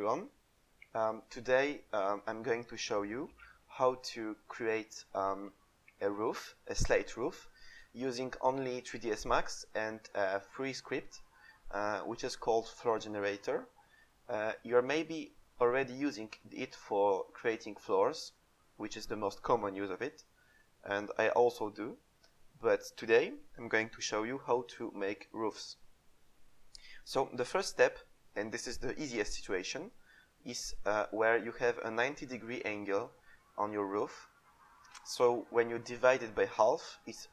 everyone. Today I'm going to show you how to create a roof, a slate roof, using only 3dsmax and a free script which is called floor generator. You're maybe already using it for creating floors, which is the most common use of it, and I also do. But today I'm going to show you how to make roofs. So the first step, and this is the easiest situation, is where you have a 90-degree angle on your roof. So when you divide it by half, it's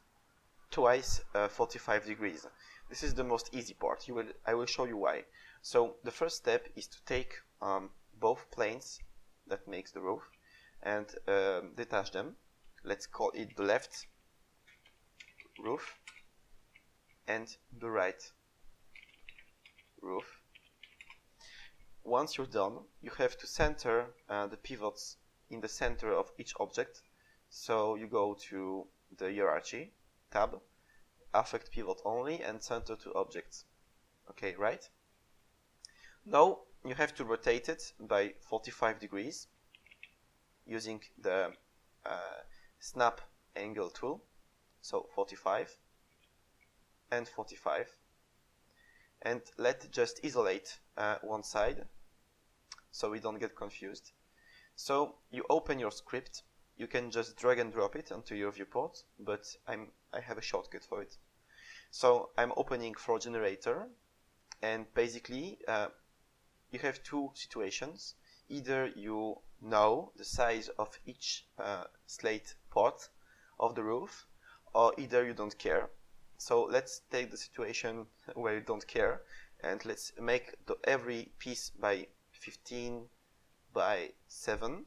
twice 45 degrees. This is the most easy part. I will show you why. So the first step is to take both planes that makes the roof and detach them. Let's call it the left roof and the right roof. Once you're done, you have to center the pivots in the center of each object. So you go to the hierarchy tab, affect pivot only, and center to objects. Okay, right? Now you have to rotate it by 45 degrees using the snap angle tool. So 45 and 45. And let's just isolate one side so we don't get confused. So you open your script. You can just drag and drop it onto your viewport, but I have a shortcut for it. So I'm opening floor generator, and basically you have two situations. Either you know the size of each slate part of the roof, or either you don't care. So let's take the situation where you don't care, and let's make every piece by 15 by 7.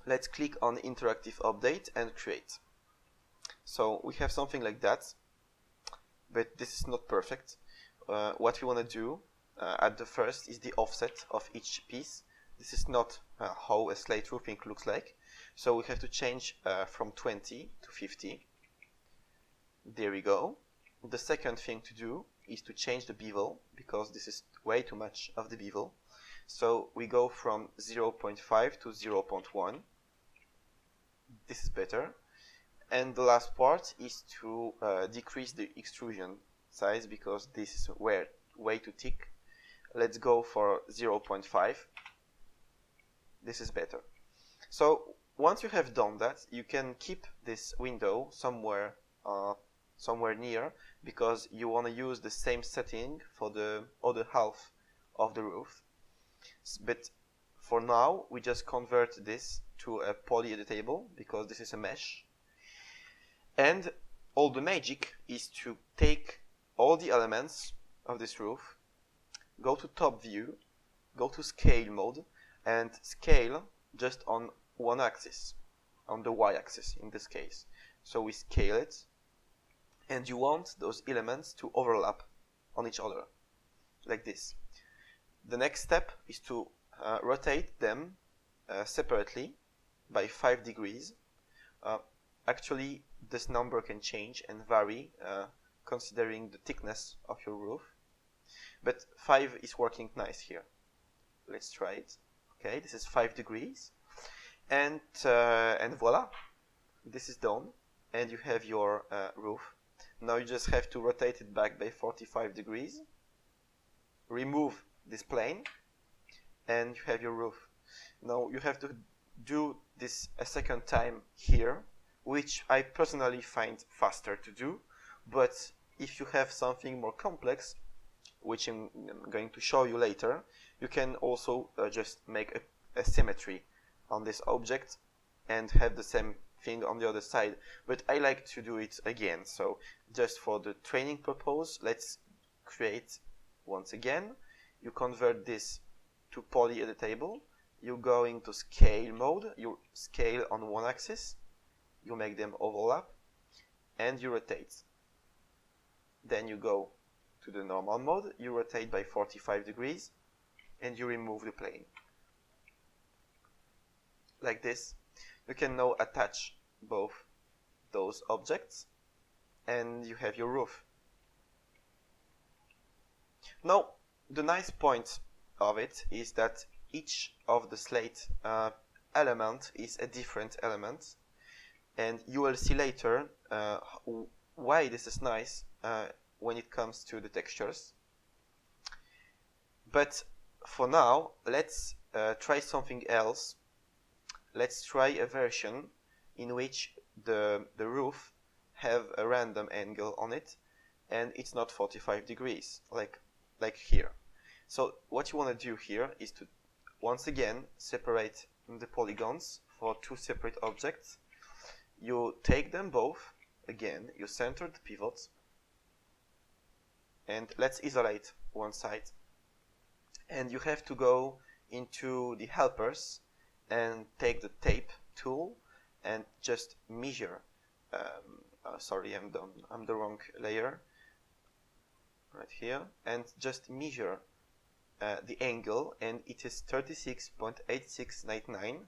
Let's click on interactive update and create. So we have something like that, but this is not perfect. What we want to do at the first is the offset of each piece. This is not how a slate roofing looks like. So we have to change from 20 to 50. There we go. The second thing to do is to change the bevel, because this is way too much of the bevel. So we go from 0.5 to 0.1. This is better. And the last part is to decrease the extrusion size, because this is way too thick. Let's go for 0.5. This is better. So once you have done that, you can keep this window somewhere near, because you want to use the same setting for the other half of the roof. But for now, we just convert this to a poly editable, because this is a mesh. And all the magic is to take all the elements of this roof, go to top view, go to scale mode, and scale just on one axis, on the y-axis in this case. So we scale it, and you want those elements to overlap on each other, like this. The next step is to rotate them separately by 5 degrees. Actually, this number can change and vary considering the thickness of your roof, but 5 is working nice here. Let's try it. Okay, this is 5 degrees, and voila, this is done, and you have your roof. Now you just have to rotate it back by 45 degrees, remove this plane, and you have your roof. Now you have to do this a second time here, which I personally find faster to do, but if you have something more complex, which I'm going to show you later, you can also just make a symmetry on this object and have the same thing on the other side. But I like to do it again, so just for the training purpose, let's create once again. You convert this to poly editable, you go into scale mode, you scale on one axis, you make them overlap, and you rotate. Then you go to the normal mode, you rotate by 45 degrees, and you remove the plane. Like this. You can now attach both those objects, and you have your roof. Now, the nice point of it is that each of the slate element is a different element, and you will see later why this is nice when it comes to the textures. But for now, let's try something else. Let's try a version in which the roof have a random angle on it, and it's not 45 degrees like here. So what you want to do here is to once again separate the polygons for two separate objects. You take them both, again you center the pivots, and let's isolate one side. And you have to go into the helpers and take the tape tool and just measure. Sorry, I'm the wrong layer. Right here, and just measure the angle, and it is 36.8699,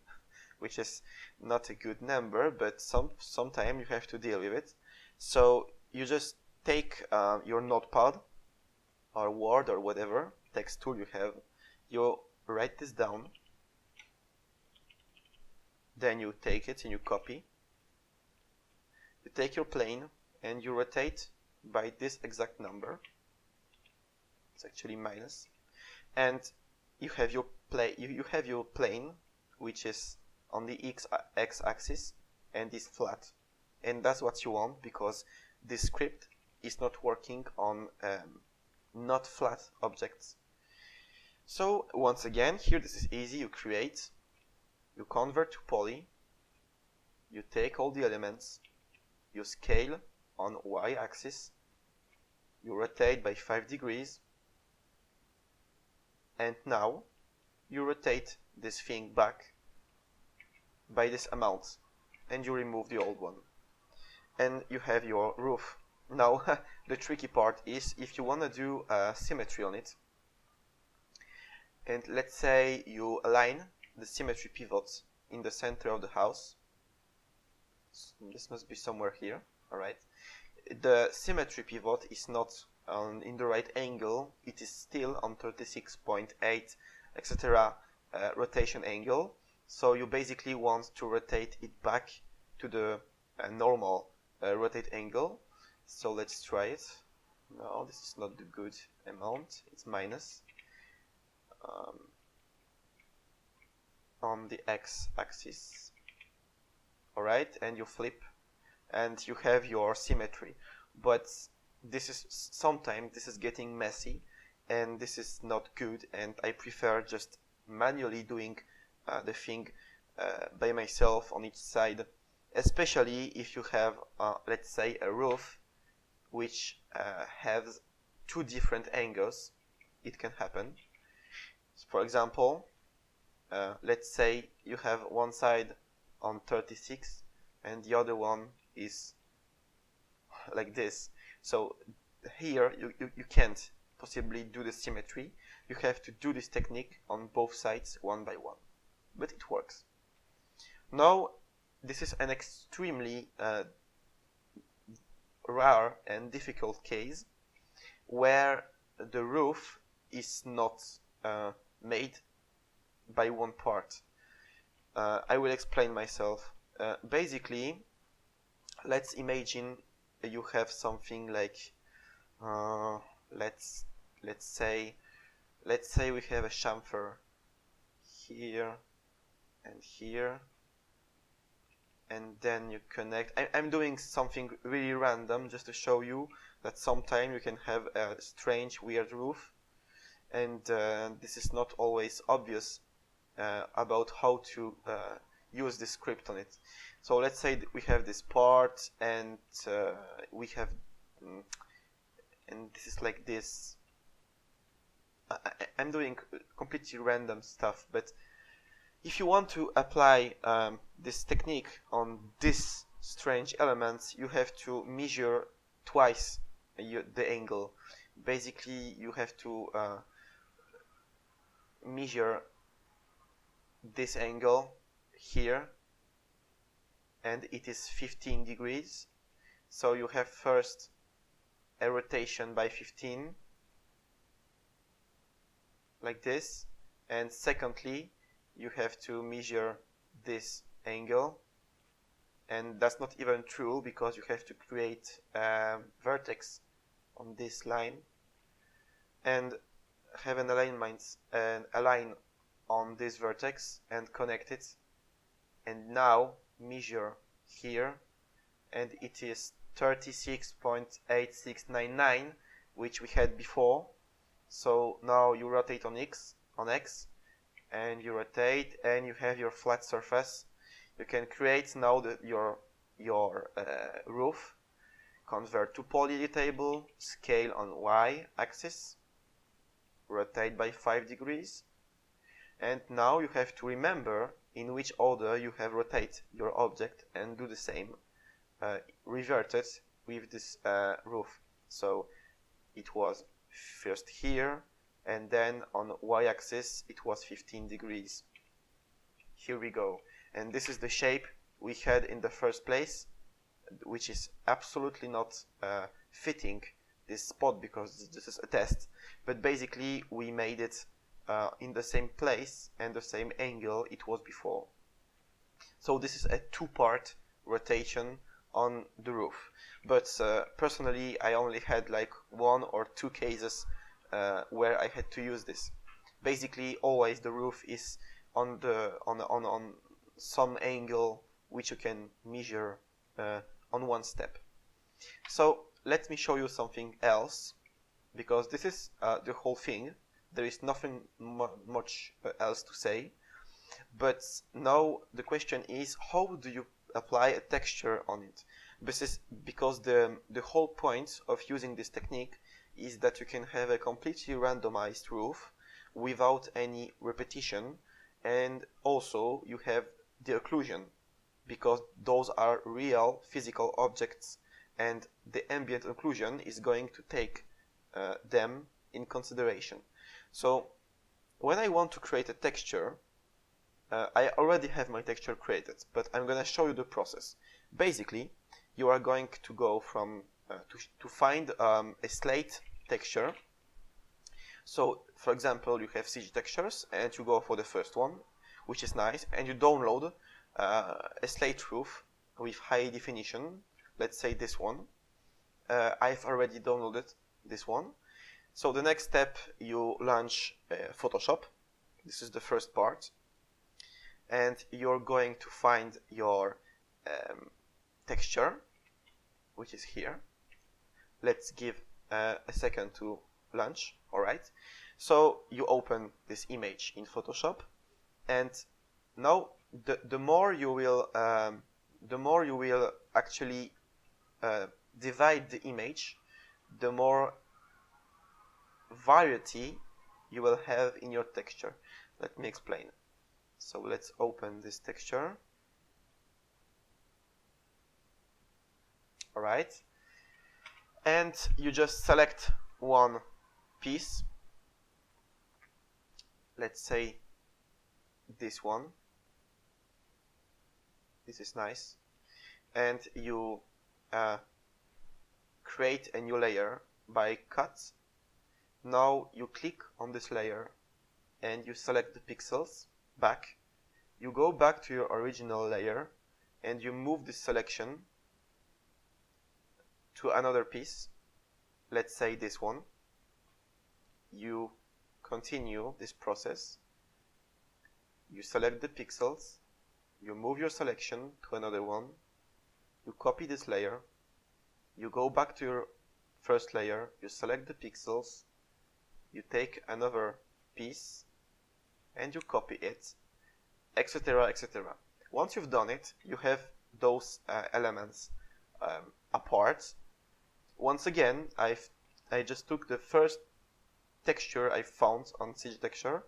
which is not a good number, but sometime you have to deal with it. So you just take your notepad or Word or whatever text tool you have, you write this down, then you take it and you copy. You take your plane and you rotate by this exact number. It's actually minus, and you have your plane, which is on the x-axis and is flat, and that's what you want, because this script is not working on not flat objects. So once again, here this is easy. You create, you convert to poly, you take all the elements, you scale on y-axis, you rotate by 5 degrees, and now you rotate this thing back by this amount, and you remove the old one, and you have your roof. Now the tricky part is if you want to do symmetry on it, and let's say you align the symmetry pivots in the center of the house. This must be somewhere here. Alright, the symmetry pivot is not in the right angle, it is still on 36.8 etc. Rotation angle, so you basically want to rotate it back to the normal rotate angle. So let's try it. No, this is not the good amount, it's minus on the x-axis. Alright, and you flip and you have your symmetry, but this is sometimes this is getting messy and this is not good, and I prefer just manually doing the thing by myself on each side, especially if you have let's say a roof which has two different angles. It can happen. So for example, let's say you have one side on 36 and the other one is like this. So here you can't possibly do the symmetry. You have to do this technique on both sides one by one, but it works. Now this is an extremely rare and difficult case where the roof is not made by one part. I will explain myself. Basically, let's imagine you have something like let's say we have a chamfer here and here, and then you connect. I'm doing something really random just to show you that sometimes you can have a strange, weird roof, and this is not always obvious about how to use the script on it. So let's say that we have this part, and we have and this is like this. I'm doing completely random stuff, but if you want to apply this technique on these strange elements, you have to measure twice the angle. Basically, you have to measure this angle here, and it is 15 degrees. So you have first a rotation by 15, like this, and secondly you have to measure this angle, and that's not even true because you have to create a vertex on this line and have an alignment and align on this vertex and connect it, and now measure here, and it is 36.8699, which we had before. So now you rotate on X, and you rotate, and you have your flat surface. You can create now your roof, convert to poly table, scale on Y axis, rotate by 5 degrees, and now you have to remember in which order you have rotate your object and do the same, revert it with this roof. So it was first here, and then on Y-axis it was 15 degrees. Here we go, and this is the shape we had in the first place, which is absolutely not fitting this spot because this is a test, but basically we made it in the same place and the same angle it was before. So this is a two-part rotation on the roof, but personally I only had like 1 or 2 cases where I had to use this. Basically always the roof is on some angle which you can measure on one step. So let me show you something else, because this is the whole thing. There is nothing much else to say, but now the question is, how do you apply a texture on it? This is because the whole point of using this technique is that you can have a completely randomized roof without any repetition, and also you have the occlusion, because those are real physical objects and the ambient occlusion is going to take them in consideration. So when I want to create a texture, I already have my texture created, but I'm going to show you the process. Basically, you are going to go from to find a slate texture. So for example, you have CG textures and you go for the first one, which is nice, and you download a slate roof with high definition. Let's say this one. I've already downloaded this one. So the next step, you launch Photoshop. This is the first part, and you're going to find your texture, which is here. Let's give a second to launch. All right. So you open this image in Photoshop, and now the more you will actually divide the image, the more variety you will have in your texture. Let me explain. So let's open this texture. All right, and you just select one piece. Let's say this one. This is nice, and you create a new layer by cut. Now you click on this layer and you select the pixels back. You go back to your original layer and you move this selection to another piece. Let's say this one. You continue this process. You select the pixels. You move your selection to another one. You copy this layer. You go back to your first layer. You select the pixels. You take another piece and you copy it, etc., etc. Once you've done it, you have those elements apart. Once again, I just took the first texture I found on CG Texture,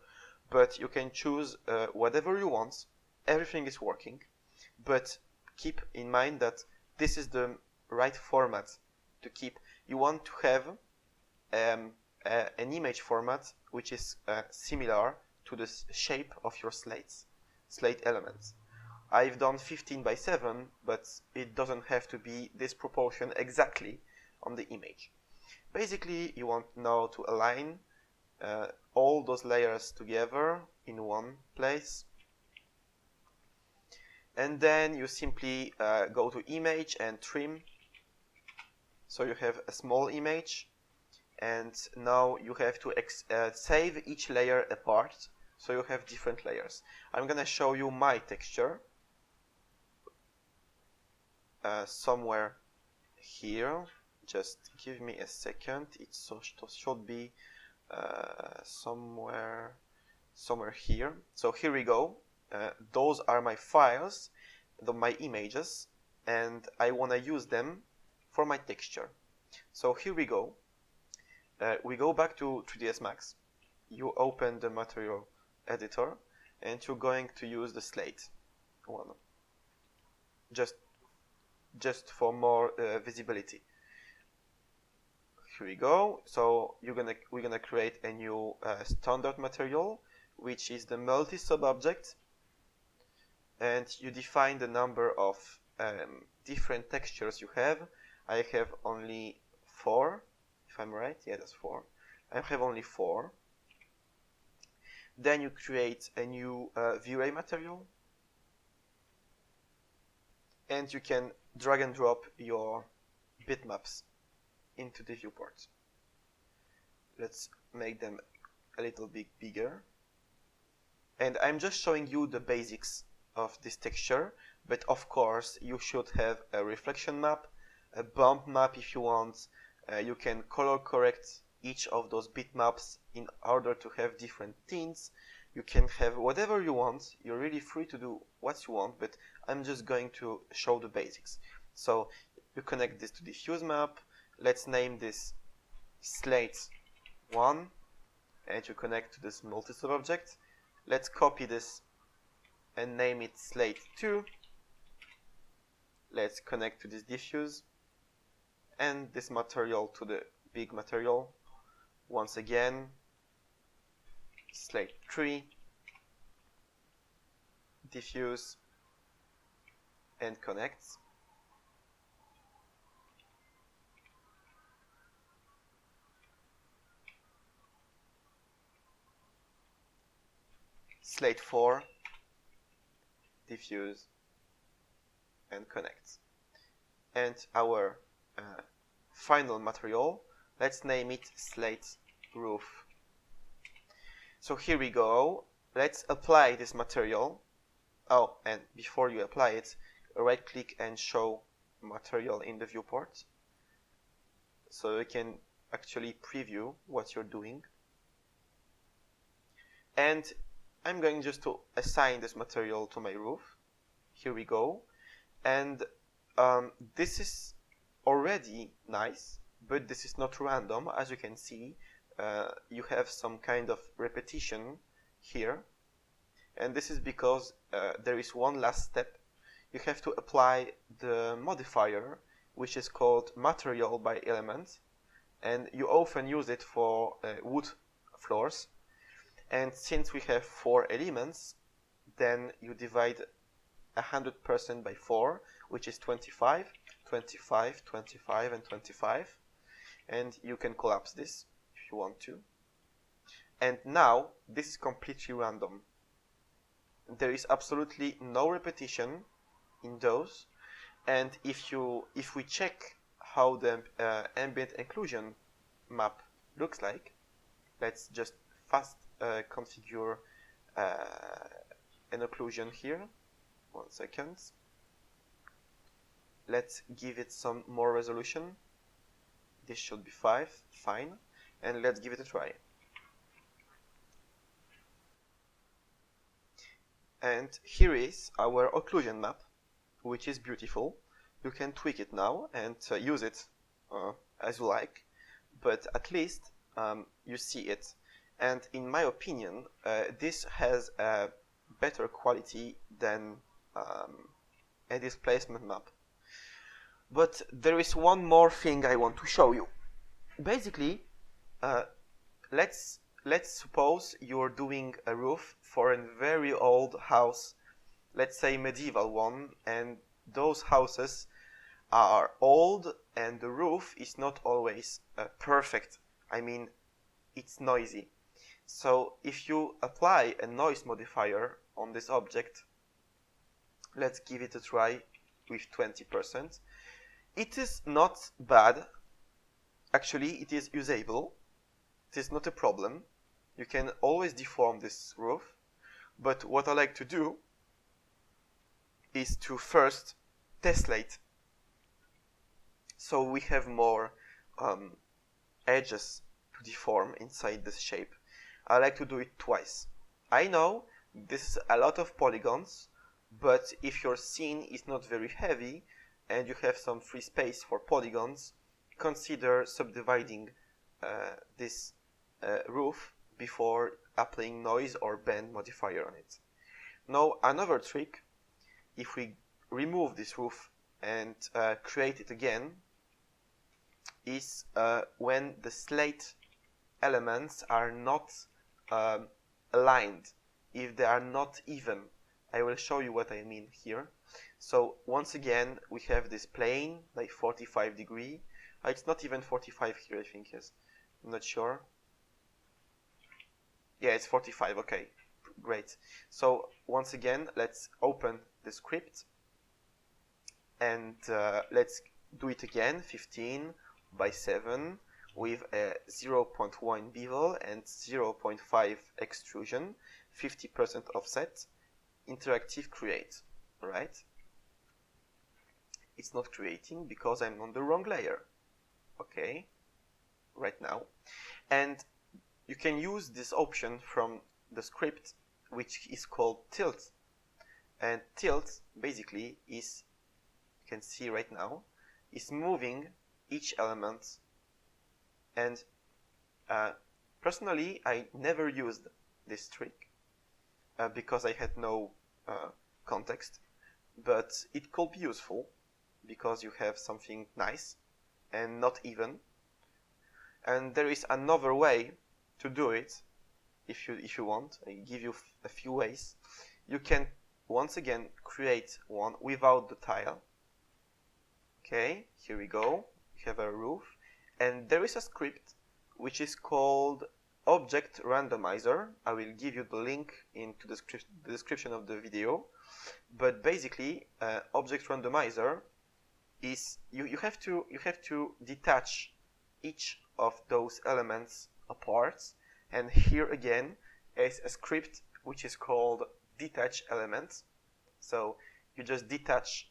but you can choose whatever you want. Everything is working, but keep in mind that this is the right format to keep. You want to have an image format which is similar to the shape of your slate elements. I've done 15 by 7, but it doesn't have to be this proportion exactly on the image. Basically, you want now to align all those layers together in one place. And then you simply go to image and trim. So you have a small image, and now you have to save each layer apart, so you have different layers. I'm gonna show you my texture somewhere here. Just give me a second. It should be somewhere here. So here we go. Those are my files, my images, and I want to use them for my texture. So here we go. We go back to 3dsmax. You open the material editor, and you're going to use the slate one, just for more visibility. Here we go. So we're gonna create a new standard material, which is the multi-sub object, and you define the number of different textures you have. I have only 4, if I'm right. Yeah, that's 4. I have only 4. Then you create a new V-Ray material, and you can drag and drop your bitmaps into the viewport. Let's make them a little bit bigger. And I'm just showing you the basics of this texture, but of course you should have a reflection map, a bump map if you want. You can color correct each of those bitmaps in order to have different tints. You can have whatever you want. You're really free to do what you want, but I'm just going to show the basics. So you connect this to diffuse map. Let's name this slate 1, and you connect to this multi-sub object. Let's copy this and name it slate 2. Let's connect to this diffuse and this material to the big material. Once again, slate 3, diffuse, and connect. Slate 4, diffuse, and connect. And our final material, let's name it slate roof. So here we go. Let's apply this material. Oh, and before you apply it, right click and show material in the viewport, so you can actually preview what you're doing. And I'm going just to assign this material to my roof. Here we go. And this is already nice, but this is not random. As you can see, you have some kind of repetition here. And this is because there is one last step. You have to apply the modifier, which is called material by element. And you often use it for wood floors. And since we have 4 elements, then you divide 100% by 4, which is 25, 25, 25, and 25. And you can collapse this if you want to. And now, this is completely random. There is absolutely no repetition in those. And if we check how the ambient occlusion map looks like, let's just fast configure an occlusion here. 1 second. Let's give it some more resolution. This should be 5, fine. And let's give it a try. And here is our occlusion map, which is beautiful. You can tweak it now and use it as you like, but at least you see it. And in my opinion, this has a better quality than a displacement map. But there is one more thing I want to show you. Basically, let's suppose you're doing a roof for a very old house, let's say medieval one, and those houses are old and the roof is not always perfect. I mean, it's noisy. So if you apply a noise modifier on this object, let's give it a try with 20%. It is not bad. Actually, it is usable. It is not a problem. You can always deform this roof. But what I like to do is to first tessellate. So we have more edges to deform inside this shape. I like to do it twice. I know this is a lot of polygons, but if your scene is not very heavy and you have some free space for polygons, consider subdividing this roof before applying noise or bend modifier on it. Now another trick, if we remove this roof and create it again, is when the slate elements are not aligned, if they are not even. I will show you what I mean here. So once again, we have this plane, like 45 degree. It's not even 45 here, I think, yes. I'm not sure. Yeah, it's 45, okay, great. So once again, let's open the script and let's do it again, 15 by 7 with a 0.1 bevel and 0.5 extrusion, 50% offset, interactive create, right? It's not creating because I'm on the wrong layer, okay, right now. And you can use this option from the script, which is called tilt. And tilt basically is, you can see right now, is moving each element. And personally, I never used this trick because I had no context, but it could be useful because you have something nice and not even. And there is another way to do it if you want. I give you a few ways. You can once again create one without the tile. Okay, here we go. We have a roof, and there is a script which is called Object Randomizer. I will give you the link into the description of the video. But basically, Object Randomizer is you have to detach each of those elements apart, and here again is a script which is called detach elements. So you just detach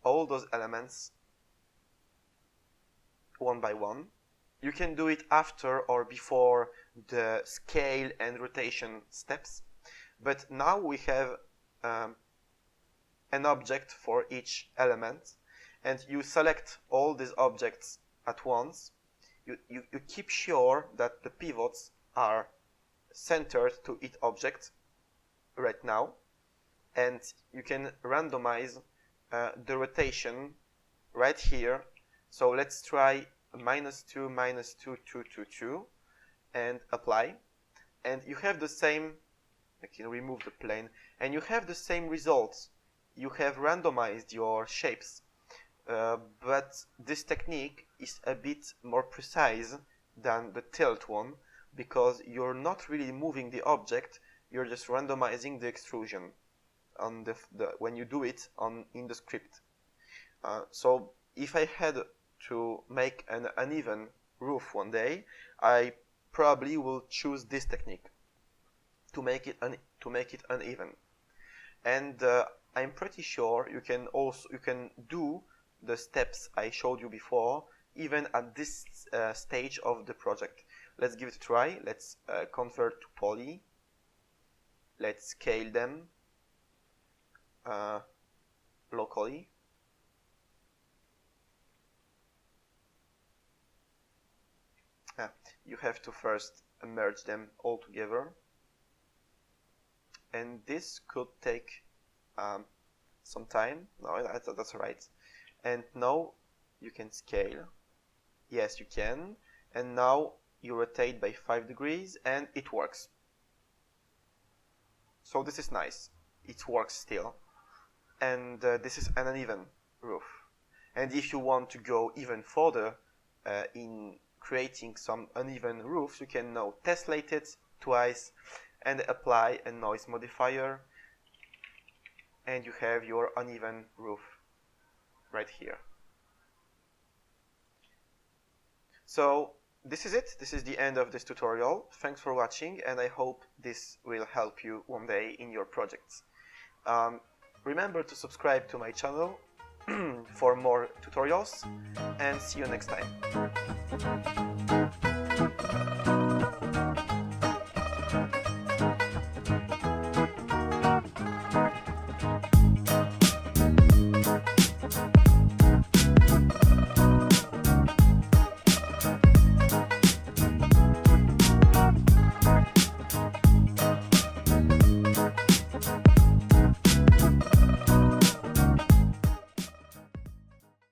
all those elements one by one. You can do it after or before the scale and rotation steps, but now we have an object for each element, and you select all these objects at once. You keep sure that the pivots are centered to each object right now, and you can randomize the rotation right here. So let's try -2, -2, 2, 2, 2, and apply. And you have the same, I can remove the plane, and you have the same results. You have randomized your shapes. But this technique is a bit more precise than the tilt one, because you're not really moving the object, you're just randomizing the extrusion on when you do it in the script. So if I had to make an uneven roof one day, I probably will choose this technique to make it uneven. And I'm pretty sure you can do the steps I showed you before, even at this stage of the project. Let's give it a try. Let's convert to poly. Let's scale them locally. You have to first merge them all together, and this could take some time. No, that's right. And now you can scale. Yes, you can. And now you rotate by 5 degrees and it works. So this is nice. It works still. And this is an uneven roof. And if you want to go even further in creating some uneven roofs, you can now tessellate it twice, and apply a noise modifier, and you have your uneven roof right here. So this is it. This is the end of this tutorial. Thanks for watching, and I hope this will help you one day in your projects. Remember to subscribe to my channel for more tutorials, and see you next time.